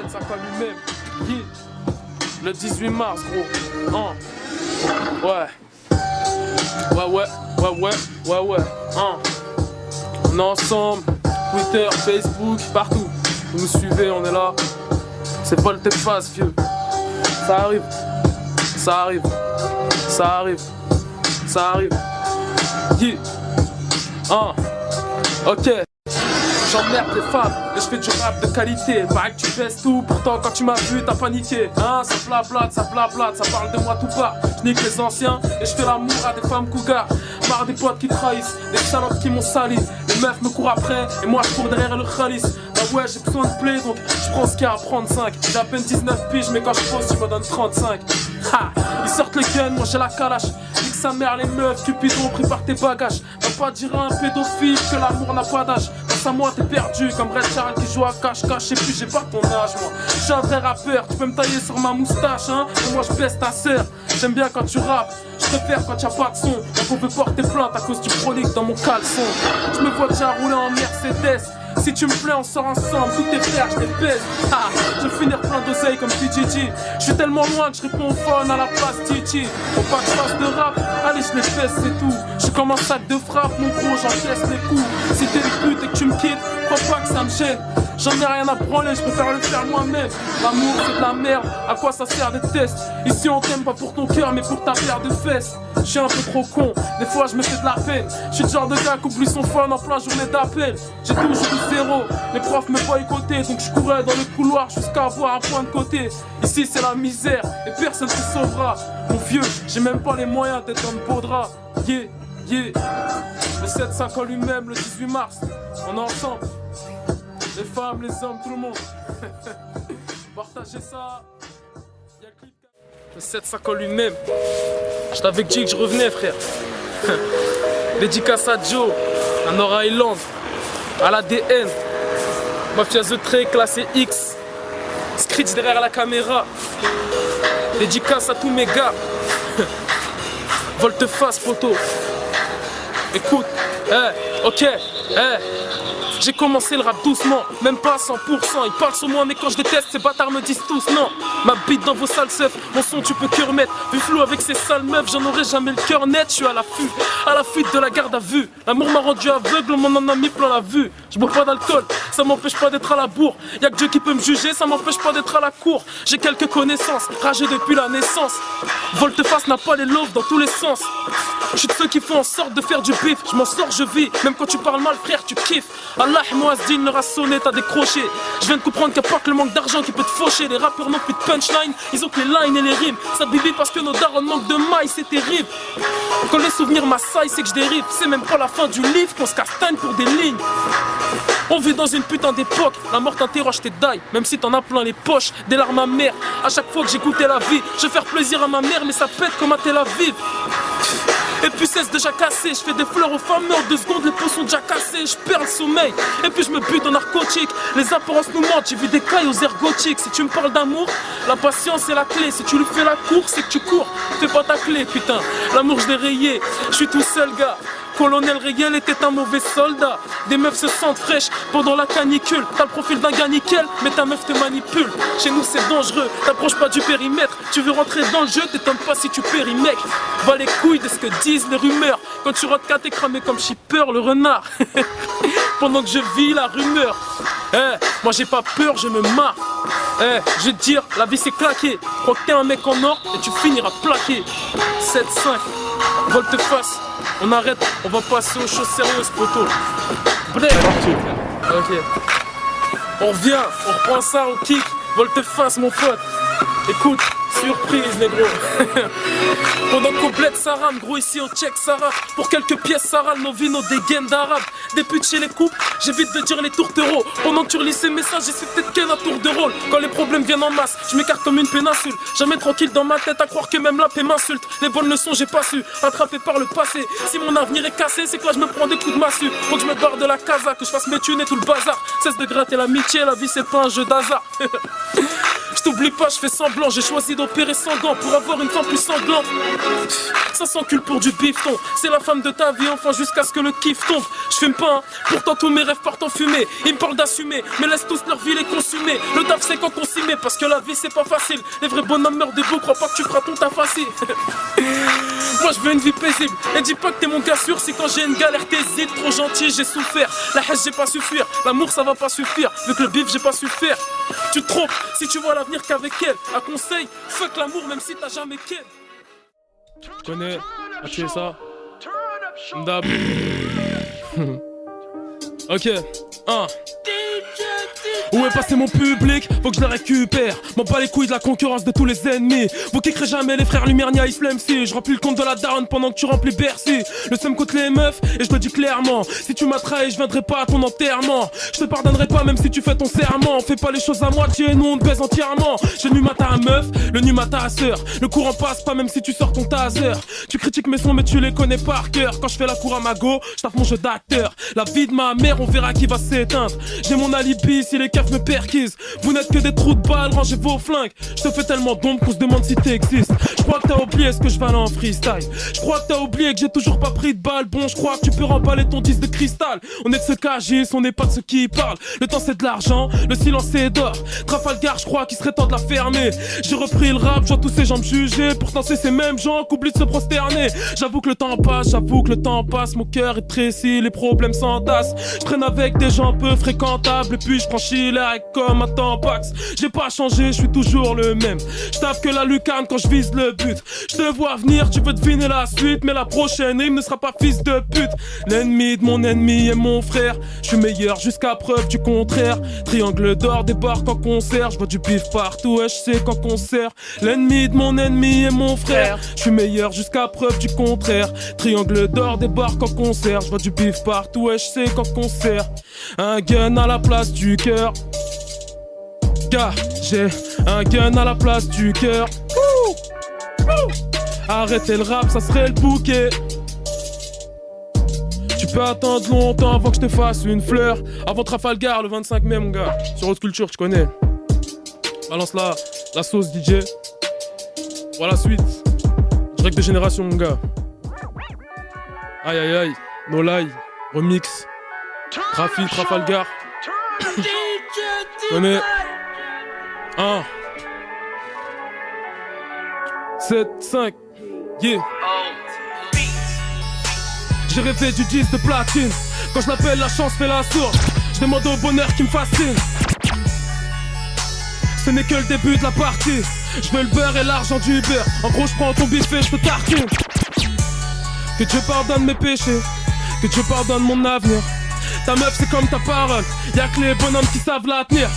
7, ça colle lui-même. Yeah. Le 18 mars, gros. Ouais. Ouais. On est ensemble. Twitter, Facebook, partout. Vous nous suivez, on est là. C'est pas le tête face, vieux. Ça arrive. Yeah. Ok. J'emmerde les femmes et je fais du rap de qualité. Pareil que tu baisses tout, pourtant quand tu m'as vu t'as paniqué. Ça blablate, ça parle de moi tout part. Je nique les anciens et je fais l'amour à des femmes cougars. Marre des potes qui trahissent, des salopes qui m'ont sali. Les meufs me courent après et moi je cours derrière le khalis. Bah ouais, j'ai besoin de play donc je prends ce qu'il y a à prendre 5. J'ai à peine 19 piges mais quand je pose tu me donnes 35. Ha, ils sortent le gun, moi j'ai la calache. Nique sa mère les meufs, Cupidon, prépare tes bagages. Va pas dire à un pédophile que l'amour n'a pas d'âge. Pense à moi t'es perdu comme Red Charles qui joue à cache-cache. Et puis j'ai pas ton âge moi. Je suis un vrai rappeur, tu peux me tailler sur ma moustache hein. Et moi je baisse ta sœur. J'aime bien quand tu rappes, je préfère quand y'a pas de son. Donc on peut porter plainte à cause du prolique dans mon caleçon. Je me vois déjà rouler en Mercedes. Si tu me plais on sort ensemble, tous tes frères je les pèse. Je vais finir plein d'oseilles comme PGG. Je suis tellement loin que je réponds au phone à la place Titi. Faut pas que je fasse de rap, allez je les pèse c'est tout. Je suis comme un sac de frappe, mon gros j'encaisse les coups. Si t'es une pute et que tu me quittes, crois pas que ça me gêne. J'en ai rien à branler, je préfère le faire moi-même. L'amour c'est de la merde, à quoi ça sert des tests? Ici on t'aime pas pour ton cœur mais pour ta paire de fesses. Je suis un peu trop con, des fois je me fais de la peine. Je suis le genre de gars qui oublie son phone en plein journée d'appel. J'ai toujours eu zéro, les profs me boycottaient. Donc je courais dans le couloir jusqu'à avoir un point de côté. Ici c'est la misère et personne te sauvera. Mon vieux, j'ai même pas les moyens d'être un beau drap. Yeah. Le 7 ça colle lui-même le 18 mars. On est ensemble. Les femmes, les hommes, tout le monde. Partagez ça. Y'a le clip. Le 7 ça colle lui-même. Je t'avais dit que je revenais frère. Dédicace à Joe, à Nord Island, à l'ADN. Mafia The Trait, classé X. Scritch derrière la caméra. Dédicace à tous mes gars. Volte-face photo. Écoute, ok, j'ai commencé le rap doucement, même pas à 100%. Ils parlent sur moi mais quand je déteste, ces bâtards me disent tous non. Ma bite dans vos sales seufs, mon son tu peux que remettre. Vu flou avec ces sales meufs, j'en aurai jamais le cœur net. Je suis à la fuite de la garde à vue. L'amour m'a rendu aveugle, on m'en en a mis plein la vue. Je bois pas d'alcool, ça m'empêche pas d'être à la bourre. Y'a que Dieu qui peut me juger, ça m'empêche pas d'être à la cour. J'ai quelques connaissances, rageux depuis la naissance. Volte-face n'a pas les loaves dans tous les sens. Je suis de ceux qui font en sorte de faire du bif. Je m'en sors, je vis, même quand tu parles mal frère tu kiffes. Allah Moazdin leur a sonné, t'as décroché. Je viens de comprendre qu'il n'y a pas que le manque d'argent qui peut te faucher. Les rappeurs n'ont plus de punchline, ils ont que les lines et les rimes. Ça bibi parce que nos darons manquent de mailles, c'est terrible. Quand les souvenirs m'assaillent, c'est que je dérive. C'est même pas la fin du livre qu'on se castagne pour des lignes. On vit dans une putain d'époque, la mort t'interroge tes dailles, même si t'en as plein les poches, des larmes amères. À chaque fois que j'écoutais la vie, je vais faire plaisir à ma mère, mais ça pète comme à Tel Aviv. Et puis cesse déjà cassé, je fais des fleurs aux femmes, mais en 2 secondes les peaux sont déjà cassées, je perds le sommeil. Et puis je me bute en narcotique, les apparences nous mentent, j'ai vu des cailles aux airs gothiques. Si tu me parles d'amour, la patience est la clé. Si tu lui fais la course, c'est que tu cours, fais pas ta clé putain. L'amour je l'ai rayé, je suis tout seul gars. Colonel Réel était un mauvais soldat. Des meufs se sentent fraîches pendant la canicule. T'as le profil d'un gars nickel, mais ta meuf te manipule. Chez nous c'est dangereux, t'approches pas du périmètre. Tu veux rentrer dans le jeu, t'étonnes pas si tu péris mec. Va les couilles de ce que disent les rumeurs. Quand tu rotes 4 t'es cramé comme Shipper le renard. Pendant que je vis la rumeur. Moi j'ai pas peur, je me marre. Je vais te dire, la vie c'est claqué. Crois que t'es un mec en or et tu finiras plaqué. 7-5, volte-face. On arrête, on va passer aux choses sérieuses, poto. Bref. Ok. On revient, on reprend ça, on kick. Volte-face, mon pote. Écoute, surprise, les gros. Pendant qu'on bled sa rame, gros, ici on check Sarah. Pour quelques pièces, Sarah, nos vies, nos dégaines d'arabe. Des putes chez les couples, j'évite de dire les tourtereaux. Pendant que tu relis ces messages, j'essaie peut-être qu'un tour de rôle. Quand les problèmes viennent en masse, je m'écarte comme une péninsule. Jamais tranquille dans ma tête à croire que même la paix m'insulte. Les bonnes leçons, j'ai pas su, attrapé par le passé. Si mon avenir est cassé, c'est que là je me prends des coups de massue. Faut que je me barre de la casa, que je fasse mes thunes et tout le bazar. Cesse de gratter l'amitié, la vie c'est pas un jeu d'hasard. Je t'oublie pas, je fais semblant. J'ai choisi d'opérer sans gants pour avoir une femme plus sanglante. Ça s'encule pour du bifton. C'est la femme de ta vie, enfin jusqu'à ce que le kiff tombe. Je fume pas, hein. Pourtant tous mes rêves partent en fumée. Ils me parlent d'assumer, mais laissent tous leur vie les consumer. Le taf c'est quand on s'y met, parce que la vie c'est pas facile. Les vrais bonhommes meurent debout, crois pas que tu feras ton taf facile. Moi je veux une vie paisible. Et dis pas que t'es mon gars sûr, si quand j'ai une galère t'hésites. Trop gentil, j'ai souffert. La haine j'ai pas su fuir. L'amour ça va pas suffire. Vu que le bif j'ai pas su faire. Tu te trompes si tu vois l'avenir qu'avec elle. Un conseil, fuck l'amour même si t'as jamais qu'elle. Tu connais, as-tu ça? Mdab. Ok, 1. Où est passé mon public? Faut que je le récupère. M'en bats les couilles de la concurrence de tous les ennemis. Vous qui créez jamais les frères Lumière ni Ice MC. Je remplis le compte de la daronne pendant que tu remplis Bercy. Le seum contre les meufs et je te dis clairement, si tu m'as trahi je viendrai pas à ton enterrement. Je te pardonnerai pas même si tu fais ton serment. On fait pas les choses à moitié, nous on te baise entièrement. J'ai le nu matin à meuf, le nu matin à sœur. Le courant passe pas même si tu sors ton taser. Tu critiques mes sons mais tu les connais par cœur. Quand je fais la cour à Mago, je tape mon jeu d'acteur. La vie de ma mère on verra qui va s'éteindre. J'ai mon alibi si les keufs me perquisent. Vous n'êtes que des trous de balles, rangez vos flingues. Je te fais tellement d'ombre qu'on se demande si t'existes. Je crois que t'as oublié ce que je valais en freestyle. Je crois que t'as oublié que j'ai toujours pas pris de balle. Bon, je crois que tu peux remballer ton disque de cristal. On est de ceux qui agissent, on n'est pas de ceux qui parlent. Le temps c'est de l'argent, le silence c'est d'or. Trafalgar, je crois qu'il serait temps de la fermer. J'ai repris le rap, je vois tous ces gens me juger. Pourtant c'est ces mêmes gens qui oublient de se prosterner. J'avoue que le temps passe, j'avoue que le temps passe. Mon cœur est précis, les problèmes s'entassent. Je traîne avec des gens peu fréquentables. Et puis je franchis les règles comme un tampax. J'ai pas changé, je suis toujours le même. Je tape que la lucarne quand je vise le but. Je te vois venir, tu veux deviner la suite. Mais la prochaine rime ne sera pas fils de pute. L'ennemi de mon ennemi est mon frère. Je suis meilleur jusqu'à preuve du contraire. Triangle d'or débarque en concert. Je vois du bif partout et je sais qu'en concert. L'ennemi de mon ennemi est mon frère. Je suis meilleur jusqu'à preuve du contraire. Triangle d'or débarque en concert. Je vois du bif partout et je sais qu'en concert. Un gun à la place du cœur. Car j'ai un gun à la place du cœur. Arrêter le rap, ça serait le bouquet. Tu peux attendre longtemps avant que je te fasse une fleur. Avant Trafalgar le 25 mai mon gars. Sur Haute Culture, tu connais. Balance la sauce DJ. Voilà la suite. Direct de génération mon gars. Aïe aïe aïe. No lie. Remix. Trafi, Trafalgar. Connais. 1 7, 5, yeah. J'ai rêvé du disque de platine. Quand je l'appelle la chance fait la sourde. Je demande au bonheur qui me fascine. Ce n'est que le début de la partie. Je veux le beurre et l'argent du beurre. En gros je prends ton bif et je te tartine. Que Dieu pardonne mes péchés. Que Dieu pardonne mon avenir. Ta meuf c'est comme ta parole. Y'a que les bonhommes qui savent la tenir.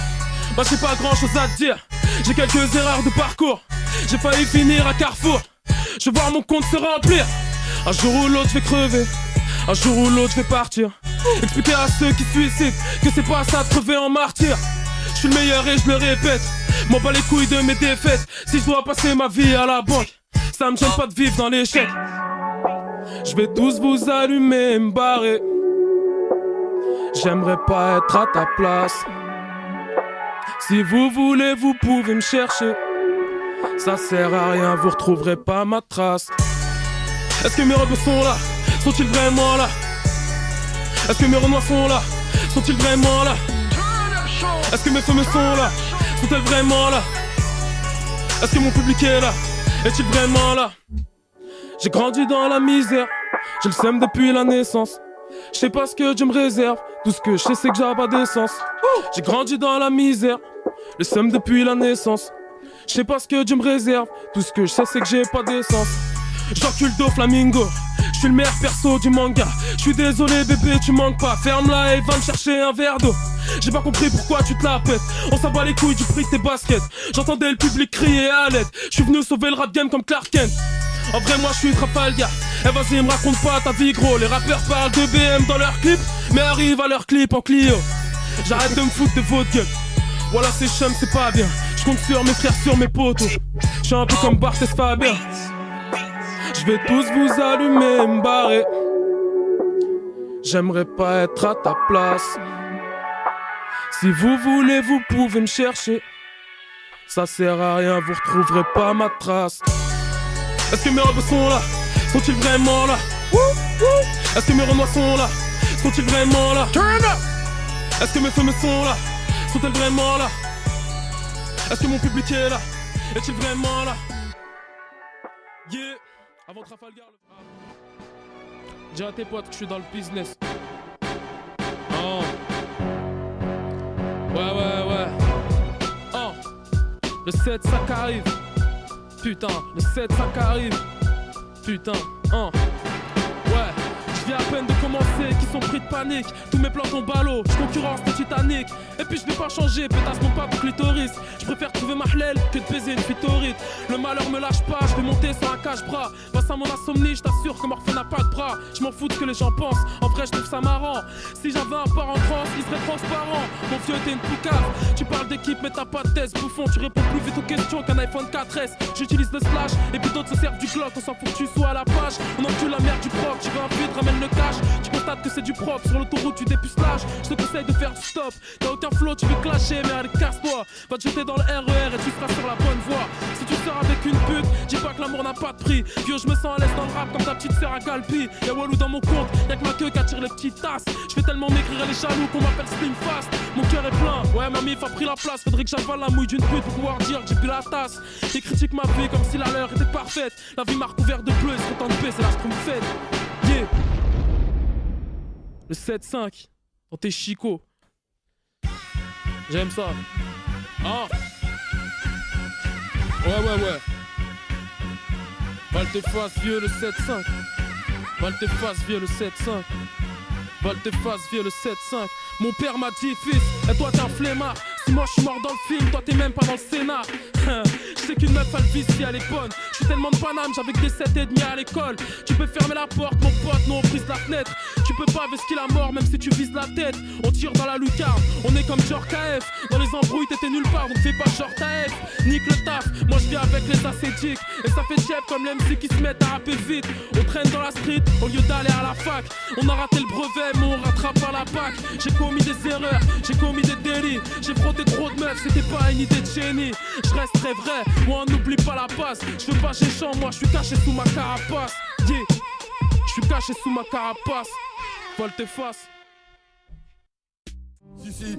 Moi j'ai pas grand chose à te dire. J'ai quelques erreurs de parcours. J'ai failli finir à Carrefour. Je veux voir mon compte se remplir. Un jour ou l'autre je vais crever. Un jour ou l'autre je vais partir. Expliquer à ceux qui suicident que c'est pas ça de crever en martyr. Je suis le meilleur et je le répète. M'en bats les couilles de mes défaites. Si je dois passer ma vie à la banque, ça me gêne pas de vivre dans l'échec. Je vais tous vous allumer et me barrer. J'aimerais pas être à ta place. Si vous voulez, vous pouvez me chercher. Ça sert à rien, vous retrouverez pas ma trace. Est-ce que mes rebeux sont là? Sont-ils vraiment là? Est-ce que mes renois sont là? Sont-ils vraiment là? Est-ce que mes femmes sont là? Sont-elles vraiment là? Est-ce que mon public est là? Est-il vraiment là? J'ai grandi dans la misère. J'ai le seum depuis la naissance. Je sais pas ce que Dieu me réserve. Tout ce que je sais c'est que j'ai pas d'essence. J'ai grandi dans la misère. Le seum depuis la naissance. Je sais pas ce que Dieu me réserve. Tout ce que je sais c'est que j'ai pas d'essence. J'encule d'eau flamingo. Je suis le meilleur perso du manga. Je suis désolé bébé tu manques pas. Ferme-la et va me chercher un verre d'eau. J'ai pas compris pourquoi tu te la pètes. On s'en bat les couilles du prix de tes baskets. J'entendais le public crier à l'aide. Je suis venu sauver le rap game comme Clark Kent. En vrai moi je suis Trafalgar. Eh vas-y me raconte pas ta vie gros. Les rappeurs parlent de BM dans leurs clips, mais arrivent à leur clip en Clio. J'arrête de me foutre de votre gueule. Voilà c'est chum c'est pas bien. Je compte sur mes frères, sur mes potos. Je suis un peu comme Barthez Faber. Je vais tous vous allumer et me barrer. J'aimerais pas être à ta place. Si vous voulez vous pouvez me chercher. Ça sert à rien, vous retrouverez pas ma trace. Est-ce que mes robes sont là? Sont-ils vraiment là? Est-ce que mes renois sont là? Sont-ils vraiment là? Est-ce que mes femmes sont là? Sont-elles vraiment là? Est-ce que mon public est là? Est-il vraiment là? Yeah. Avant Trafalgar dis à tes potes que je suis dans le business. Oh. Ouais. Oh. Le 7 ça qu'arrive. Putain, le 7 ça qu'arrive. Putain, oh. Ouais. Je viens à peine de commencer, qui sont pris de panique. Tous mes plans tombent à l'eau, je concurrence le Titanic. Et puis je vais pas changer, pétasse mon pas pour clitoris. Je préfère trouver ma hlèle que de baiser une fitorite. Le malheur me lâche pas, je vais monter sur un cache-bras. Face à mon insomnie, je t'assure que Morphée n'a pas de bras. Je m'en fous de ce que les gens pensent, en vrai je trouve ça marrant. Si j'avais un parent trans, il serait transparent. Mon vieux t'es une poucave, tu parles d'équipe mais t'as pas de test. Bouffon, tu réponds plus vite aux questions qu'un iPhone 4S. J'utilise le slash, et puis d'autres se servent du Glock. On s'en fout que tu sois à la page, on encule la merde du proc. Tu veux un feed, ramène le cash. Tu constates que c'est du propre, sur l'autoroute du dépucelage. Je te conseille de faire du stop, t'as aucun flow, tu veux clasher. Mais allez casse-toi, va te jeter dans le RER et tu seras sur la bonne voie. Si tu sors avec une pute, dis pas que l'amour n'a pas de prix. Vieux, je me sens à l'aise dans le rap comme ta petite sœur à Galpi. Y'a Walou dans mon compte, y'a que ma queue qui attire les petites tasses. Je fais tellement maigrir les jaloux qu'on m'appelle Slim Fast. Mon cœur est plein, ouais ma mif a pris la place. Faudrait que j'avale la mouille d'une pute pour pouvoir dire que j'ai bu la tasse. Ils critiquent ma vie comme si la leur était parfaite. La vie m'a recouvert de bleu, c'est content de paix, c'est la schtroumpfette. Yeah. Le 7-5 dans tes chicots. J'aime ça. Ah. Ouais. Volte-face vieux le 7-5. Volte-face vieux le 7-5. Volte-face vieux le 7-5. Mon père m'a dit fils, et toi t'es un flemmard. Si moi je suis mort dans le film, toi t'es même pas dans le Sénat. Je sais qu'une meuf a le vice si elle est bonne. Je suis tellement de Paname, j'avais que des 7,5 à l'école. Tu peux fermer la porte mon pote, nous on brise la fenêtre. Tu peux pas vesquer la mort même si tu vises la tête. On tire dans la lucarne, on est comme genre KF. Dans les embrouilles t'étais nulle part, donc fais pas genre ta F. Nique le taf, moi je viens avec les acétiques. Et ça fait chef comme les MC qui se mettent à rapper vite. On traîne dans la street au lieu d'aller à la fac. On a raté le brevet mais on rattrape pas la PAC. J'ai commis des erreurs, j'ai commis des délits. J'ai frotté trop de meufs, c'était pas une idée de génie. Je reste très vrai, moi on n'oublie pas la base. Je veux pas géchant, moi je suis caché sous ma carapace. Yeah. Je suis caché sous ma carapace. Volte-face. Si.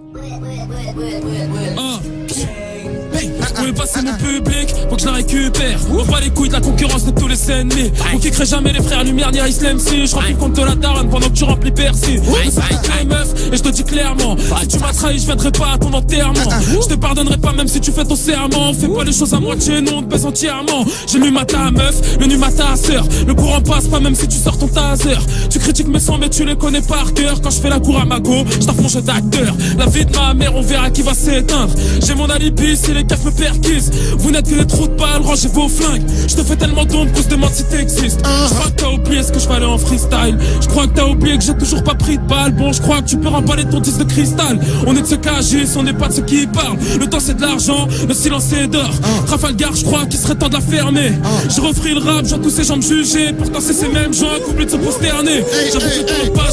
Où est passé mon public? Faut que je la récupère. On bat les couilles de la concurrence de tous les ennemis. On kickerait jamais les frères Lumière ni Ice MC. Je remplis le compte de la daronne pendant que tu remplis Bercy. Je sais meuf et je te dis clairement, si tu m'as trahi je viendrai pas à ton enterrement. Je te pardonnerai pas même si tu fais ton serment. Fais pas les choses à moitié, non on te baisse entièrement. J'ai mis matin à meuf, le nu matin à sœur. Le courant passe pas même si tu sors ton taser. Tu critiques mes sons mais tu les connais par cœur. Quand je fais la cour à ma go, je tape mon jeu d'acteur. La vie de ma mère on verra qui va s'éteindre. J'ai mon alibi si les keufs me perquisent. Vous n'êtes que des trous de balles, rangez vos flingues. Je te fais tellement d'ombre qu'on se demande si t'existes. Je crois que t'as oublié ce que je valais en freestyle. Je crois que t'as oublié que j'ai toujours pas pris de balle. Bon je crois que tu peux remballer ton disque de cristal. On est de ceux qui agissent, on n'est pas de ceux qui parlent. Le temps c'est de l'argent, le silence c'est d'or. Trafalgar je crois qu'il serait temps de la fermer. Je refris le rap, j'en tous ces gens me juger. Pourtant c'est ces mêmes gens qui oublient de se prosterner.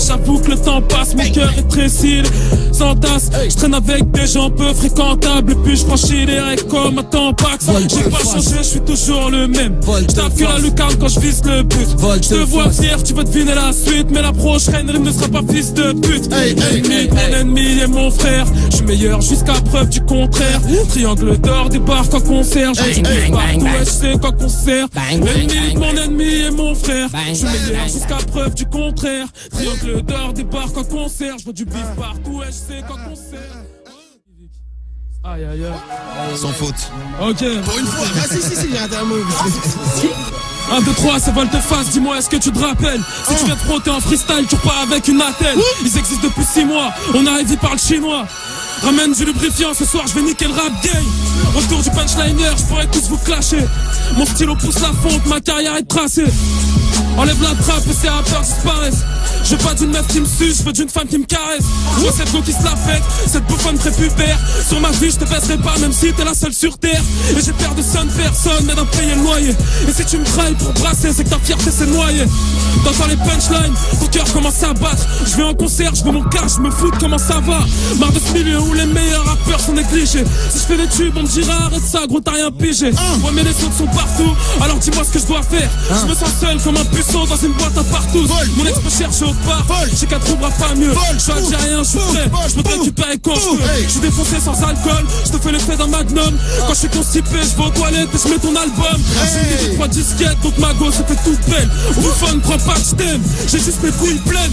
J'avoue que le temps passe, mon cœur est tressé. Sans tasse, je traîne avec des gens peu fréquentables. Et puis je franchis les règles comme un tampax. J'ai pas changé, je suis toujours le même. Je tape que la lucarne quand je vise le but. Je te vois fier, tu veux deviner la suite. Mais la prochaine rime ne sera pas fils de pute. Ennemi, mon ennemi et mon frère. Je suis meilleur jusqu'à preuve du contraire. Triangle d'or, débarque quoi qu'on sert. Je dis partout, ouais, je sais quoi qu'on sert. Ennemi, mon ennemi et mon frère. Je suis meilleur jusqu'à preuve du contraire. Triangle d'or, débarque quoi qu'on sert. Je vois du bif partout, ouais, je sais quoi qu'on sert. Aïe aïe aïe. Sans faute. Ok. Pour une fois. Ah si, il y a un mot. 1, 2, 3, c'est volte-face, dis-moi est-ce que tu te rappelles? Si tu viens de frotter en freestyle, tu repars avec une attelle. Ils existent depuis 6 mois, on arrive, ils parlent chinois. Ramène du lubrifiant, ce soir je vais niquer le rap game. Retour du punchliner, je pourrais tous vous clasher. Mon stylo pousse la fonte, ma carrière est tracée. Enlève la trappe et ces rappeurs disparaissent. Je veux pas d'une meuf qui me suce, je veux d'une femme qui me caresse. Je veux cette go qui se la pète, cette bouffonne prépubère. Sur ma vie je te baisserai pas même si t'es la seule sur terre. Et j'ai peur de sonne personne mais d'en payer le loyer. Et si tu me trahis pour brasser c'est que ta fierté s'est noyée. T'entends les punchlines, ton cœur commence à battre. Je vais en concert, je veux mon cash, je me fous de comment ça va. Marre de ce milieu où les meilleurs rappeurs sont négligés. Si je fais des tubes on me dira arrête ça gros t'as rien pigé. Ouais mais les autres sont partout, alors dis-moi ce que je dois faire. Je me sens seul comme un puceau dans une boîte à partout. Mon ex peut chercher autre part, j'ai qu'à trouvera pas mieux. Je suis algérien, je suis frais, je peux te récupérer quand je veux. Je suis défoncé sans alcool, je te fais l'effet d'un magnum. Quand je suis constipé, je vais aux toilettes et je mets ton album. J'ai mis 2-3 disquettes, donc ma go se fait toute belle. Bouffon, crois pas que je t'aime, j'ai juste mes couilles pleines.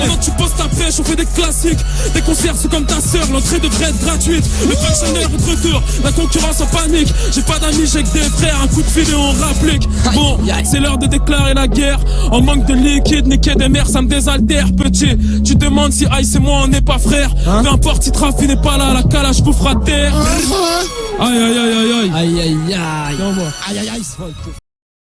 Pendant que tu poses ta pêche, on fait des classiques. Des concerts c'est comme ta sœur, l'entrée devrait être gratuite. Le fonctionnaire est de retour, la concurrence en panique. J'ai pas d'amis, j'ai que des frères, un coup de fil et on rapplique. Bon, c'est l'heure de déclarer la guerre. En manque de liquide, niquer des mers, ça me désaltère, petit. Tu demandes si Ice et moi on n'est pas frères. Peu importe si Trafi n'est pas là, la calage vous fera taire. Aïe aïe aïe aïe aïe. Aïe aïe aïe. Aïe aïe aïe.